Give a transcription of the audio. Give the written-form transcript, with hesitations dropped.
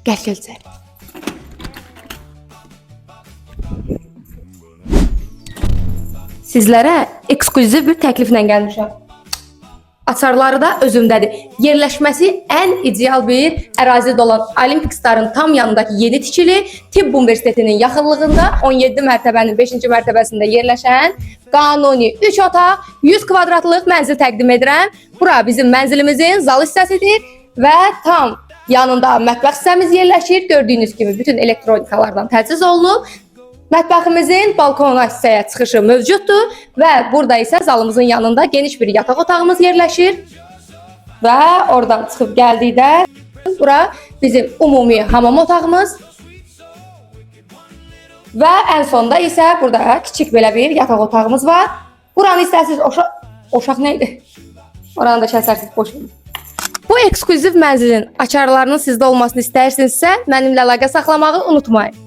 Gəl içəri. Sizlərə eksklüziv bir təkliflə gəlmişəm. Açarları da özümdədir. Yerləşməsi ən ideal bir ərazidə olan Olimpik Starın tam yanındakı yeni tikili Tibb Universitetinin yaxınlığında 17 mərtəbənin 5-ci mərtəbəsində yerləşən qanuni 3 otaq 100 kvadratlıq mənzil təqdim edirəm. Bura bizim mənzilimizin zal hissəsidir və tam yanında mətbəx hissəmiz yerləşir. Gördüyünüz kimi bütün elektronikalardan təchiz olunub. Mətbəximizin balkona hissəyə çıxışı mövcuddur və burada isə zalımızın yanında geniş bir yataq otağımız yerləşir və oradan çıxıb gəldikdə bura bizim ümumi hamam otağımız və ən sonda isə burada kiçik belə bir yataq otağımız var. Buranı istərsiniz oşaq nə idi? Oranı da kəsərsiniz boş. Bu eksklüziv mənzilin açarlarının sizdə olmasını istəyirsinizsə, mənimlə əlaqə saxlamağı unutmayın.